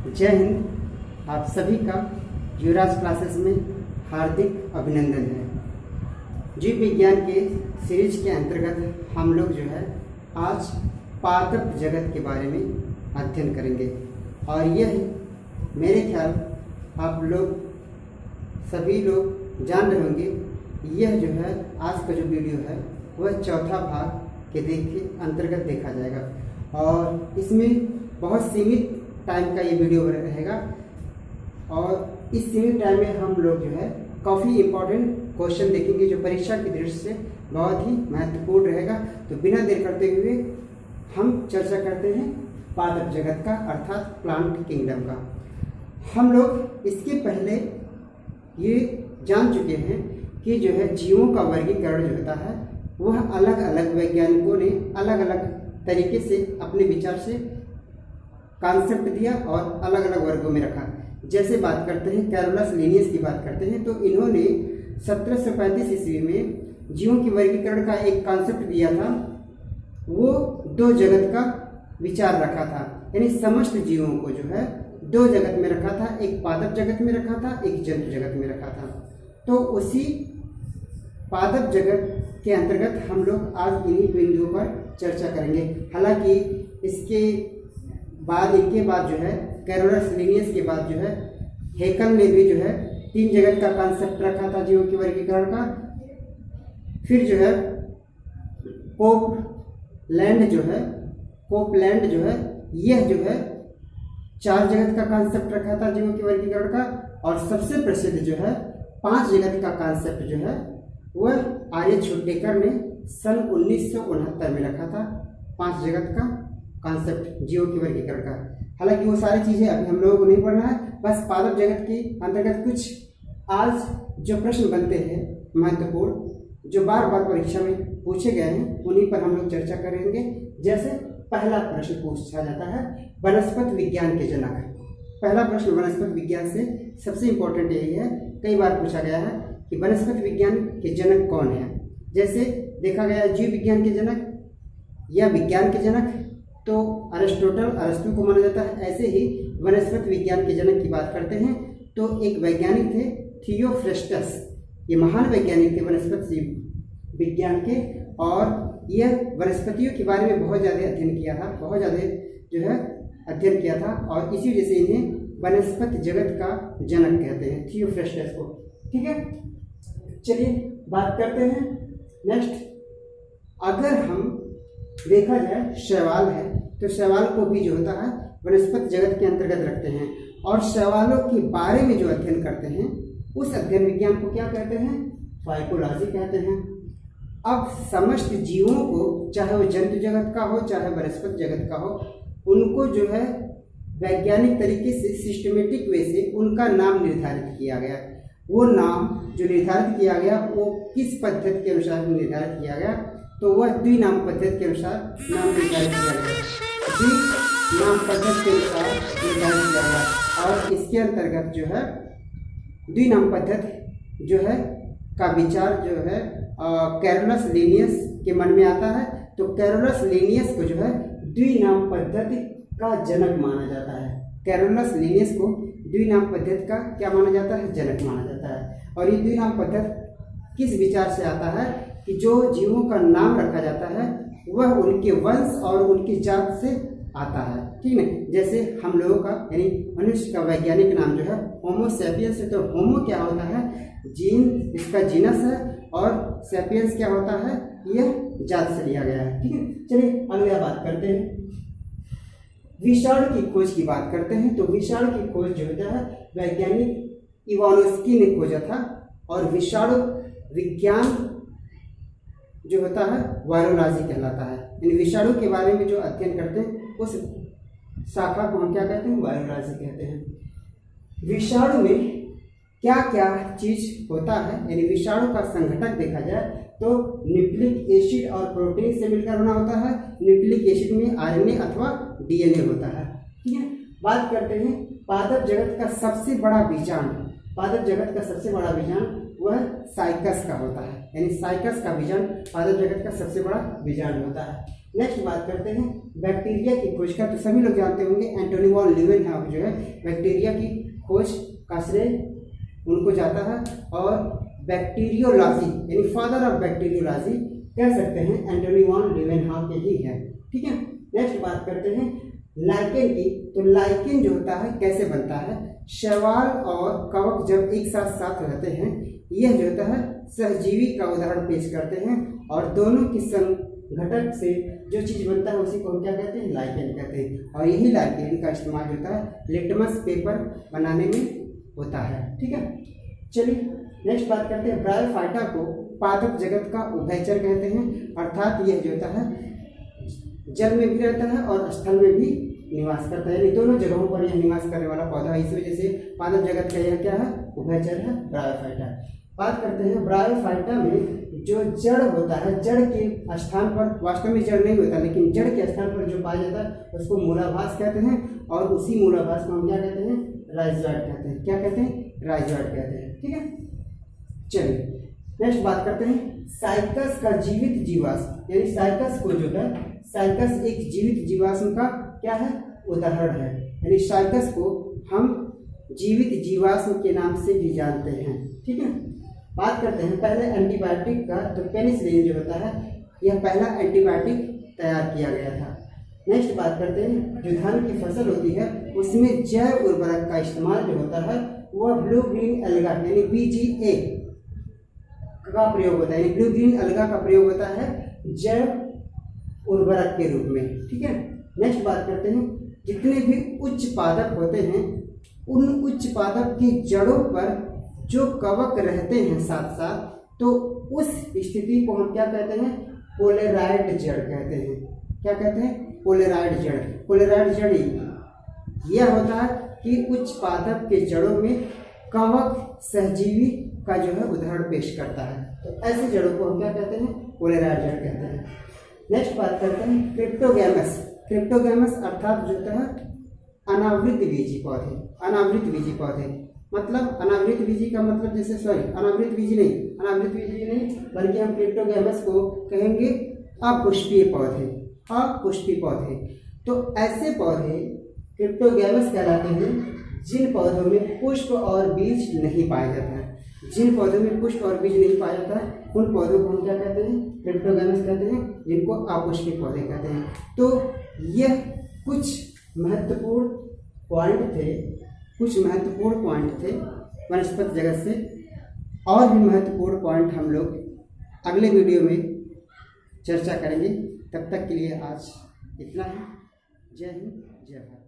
जय हिंद। आप सभी का युवराज क्लासेस में हार्दिक अभिनंदन है। जीव विज्ञान के सीरीज के अंतर्गत हम लोग जो है आज पादप जगत के बारे में अध्ययन करेंगे और यह मेरे ख्याल आप लोग सभी लोग जान रहे होंगे। यह जो है आज का जो वीडियो है वह चौथा भाग के अंतर्गत देखा जाएगा और इसमें बहुत सीमित टाइम का ये वीडियो रहेगा और इस सीमित टाइम में हम लोग जो है काफ़ी इम्पोर्टेंट क्वेश्चन देखेंगे जो परीक्षा की दृष्टि से बहुत ही महत्वपूर्ण रहेगा। तो बिना देर करते हुए हम चर्चा करते हैं पादप जगत का अर्थात प्लांट किंगडम का। हम लोग इसके पहले ये जान चुके हैं कि जो है जीवों का वर्गीकरण जो होता है वह अलग अलग वैज्ञानिकों ने अलग अलग तरीके से अपने विचार से कॉन्सेप्ट दिया और अलग अलग वर्गों में रखा। जैसे बात करते हैं कैरोलस लिनियस की बात करते हैं तो इन्होंने 1735 ईस्वी में जीवों की वर्गीकरण का एक कॉन्सेप्ट दिया था। वो दो जगत का विचार रखा था, यानी समस्त जीवों को जो है दो जगत में रखा था, एक पादप जगत में रखा था, एक जंतु जगत में रखा था। तो उसी पादप जगत के अंतर्गत हम लोग आज इन्हीं बिंदुओं पर चर्चा करेंगे। हालांकि इनके बाद जो है कैरोलस लिनियस के बाद जो है हेकल ने भी जो है तीन जगत का कॉन्सेप्ट रखा था जीवों के वर्गीकरण का। फिर जो है कोपलैंड जो है यह जो है चार जगत का कॉन्सेप्ट रखा था जीवों के वर्गीकरण का। और सबसे प्रसिद्ध जो है पांच जगत का कॉन्सेप्ट जो है वह आर्य छुट्टेकर ने सन 1969 में रखा था। पांच जगत का कॉन्सेप्ट जीवों के वर्गीकरण का। हालांकि वो सारी चीज़ें अभी हम लोगों को नहीं पढ़ना है, बस पादप जगत के अंतर्गत कुछ आज जो प्रश्न बनते हैं महत्वपूर्ण जो बार बार परीक्षा में पूछे गए हैं उन्हीं पर हम लोग चर्चा करेंगे। जैसे पहला प्रश्न पूछा जाता है वनस्पति विज्ञान के जनक। पहला प्रश्न वनस्पति विज्ञान से सबसे इम्पोर्टेंट यही है, कई बार पूछा गया है कि वनस्पति विज्ञान के जनक कौन है। जैसे देखा गया जीव विज्ञान के जनक या विज्ञान के जनक तो अरस्तु को माना जाता है। ऐसे ही वनस्पति विज्ञान के जनक की बात करते हैं तो एक वैज्ञानिक थे थियोफ्रेस्टस। ये महान वैज्ञानिक थे वनस्पति विज्ञान के और यह वनस्पतियों के बारे में बहुत ज़्यादा अध्ययन किया था और इसी वजह से इन्हें वनस्पति जगत का जनक कहते हैं, थियोफ्रेस्टस को। ठीक है, चलिए बात करते हैं नेक्स्ट। अगर हम देखा जाए शैवाल है तो शैवाल को भी जो होता है वनस्पति जगत के अंतर्गत रखते हैं और शैवालों के बारे में जो अध्ययन करते हैं उस अध्ययन विज्ञान को क्या कहते हैं, फाइकोलॉजी कहते हैं। अब समस्त जीवों को चाहे वो जंतु जगत का हो चाहे वनस्पति जगत का हो उनको जो है वैज्ञानिक तरीके से सिस्टमेटिक वे से उनका नाम निर्धारित किया गया। वो नाम जो निर्धारित किया गया वो किस पद्धति के अनुसार निर्धारित किया गया तो वह द्विनाम पद्धति के अनुसार नाम निर्धारित किया गया। द्विनाम पद्धति के अनुसार निर्धारित किया गया और इसके अंतर्गत जो है द्विनाम पद्धति जो है का विचार जो है कैरोलस लिनियस के मन में आता है। तो कैरोलस लिनियस को जो है द्विनाम पद्धति का जनक माना जाता है। कैरोलस लिनियस को द्विनाम पद्धति का क्या माना जाता है, जनक माना जाता है। और ये द्विनाम पद्धति किस विचार से आता है कि जो जीवों का नाम रखा जाता है वह उनके वंश और उनकी जात से आता है। ठीक है, जैसे हम लोगों का यानी मनुष्य का वैज्ञानिक नाम जो है होमो सैपियंस है। तो होमो क्या होता है, जीन, इसका जीनस है और सैपियंस क्या होता है, यह जात से लिया गया है। ठीक है, चलिए अगला बात करते हैं विषाणु की खोज की बात करते हैं। तो विषाणु की खोज जो होता है वैज्ञानिक इवानोस्की ने खोजा था और विषाणु विज्ञान जो होता है वायरोलॉजी कहलाता है। यानी विषाणु के बारे में जो अध्ययन करते हैं उस शाखा को हम क्या कहते हैं, वायरोलॉजी कहते हैं। विषाणु में क्या क्या चीज होता है, यानी विषाणु का संघटक देखा जाए तो न्यूक्लिक एसिड और प्रोटीन से मिलकर बना होता है। न्यूक्लिक एसिड में आरएनए अथवा डीएनए होता है। ठीक है, बात करते हैं पादप जगत का सबसे बड़ा बीजांड। पादप जगत का सबसे बड़ा बीजांड वह साइकस का होता है, यानी साइकस का बीजांड पादप जगत का सबसे बड़ा बीजांड होता है। नेक्स्ट बात करते हैं बैक्टीरिया की खोज का। तो सभी लोग जानते होंगे एंटोनी वॉन लीवेनहॉफ जो है बैक्टीरिया की खोज का श्रेय उनको जाता है, और बैक्टीरियोलॉजी यानी फादर ऑफ बैक्टीरियोलॉजी कह सकते हैं एंटोनी वॉन लीवेनहॉफ के ही है। ठीक है, नेक्स्ट बात करते हैं लाइकेन की। तो लाइकेन जो होता है कैसे बनता है, शैवाल और कवक जब एक साथ साथ रहते हैं, यह जो होता है सहजीवी का उदाहरण पेश करते हैं, और दोनों की संघटक से जो चीज बनता है उसी को हम क्या कहते हैं, लाइकेन कहते हैं। और यही लाइकेन का इस्तेमाल होता है लिटमस पेपर बनाने में होता है। ठीक है, चलिए नेक्स्ट बात करते हैं ब्रायोफाइटा को पादप जगत का उभयचर कहते हैं, अर्थात यह जो होता है जल में भी रहता है और स्थल में भी निवास करता है, यानी दोनों जगहों पर यह निवास करने वाला पौधा है। इस वजह से पादप जगत का यह क्या है, उभयचर है, ब्रायोफाइटा। बात करते हैं ब्रायोफाइटा में जो जड़ होता है, जड़ के स्थान पर, वास्तव में जड़ नहीं होता लेकिन जड़ के स्थान पर जो पाया जाता है उसको मूलाभास कहते हैं, और उसी मूलाभास को हम क्या कहते हैं, राइजोइड कहते हैं। क्या कहते हैं, राइजोइड कहते हैं। ठीक है, चलिए नेक्स्ट बात करते हैं साइकस का जीवित जीवाश्म, यानी साइकस को जो है, साइकस एक जीवित जीवाश्म का क्या है, उदाहरण है। यानी साइकस को हम जीवित जीवाश्म के नाम से भी जानते हैं। ठीक है, बात करते हैं पहले एंटीबायोटिक का। तो पेनिसिलिन जो होता है यह पहला एंटीबायोटिक तैयार किया गया था। नेक्स्ट बात करते हैं जो धान की फसल होती है उसमें जैव उर्वरक का इस्तेमाल जो होता है वह ब्लू ग्रीन अलगा यानी BGA का प्रयोग होता है, यानी ब्लू ग्रीन अलगा का प्रयोग होता है जैव उर्वरक के रूप में। ठीक है, नेक्स्ट बात करते हैं जितने भी उच्च पादप होते हैं उन उच्च पादप की जड़ों पर जो कवक रहते हैं साथ साथ, तो उस स्थिति को हम क्या कहते हैं, पोलेराइड जड़ कहते हैं। क्या कहते हैं, पोलेराइड जड़। पोलेराइड जड़ यह होता है कि उच्च पादप के जड़ों में कवक सहजीवी का जो है उदाहरण पेश करता है, तो ऐसे जड़ों को हम क्या कहते हैं, पोलेराइड जड़ कहते हैं। नेक्स्ट बात करते हैं क्रिप्टोगैमस। क्रिप्टोगैमस अर्थात जो होता है अनावृत बीजी पौधे। अनावृत बीजी पौधे मतलब अनावृत बीजी का मतलब जैसे अनावृत बीजी नहीं बल्कि हम क्रिप्टोगैमस को कहेंगे अपुष्पीय पौधे। अपुष्पीय पौधे तो ऐसे पौधे क्रिप्टोगैमस कहलाते हैं जिन पौधों में पुष्प और बीज नहीं पाया जाता है। जिन पौधों में पुष्प और बीज नहीं पाया जाता है उन पौधों को हम क्या कहते हैं, क्रिप्टोगैमस कहते हैं, जिनको अपुष्पीय पौधे कहते हैं। तो यह कुछ महत्वपूर्ण पॉइंट थे वनस्पति जगत से। और भी महत्वपूर्ण पॉइंट हम लोग अगले वीडियो में चर्चा करेंगे। तब तक के लिए आज इतना ही। जय हिंद, जय भारत।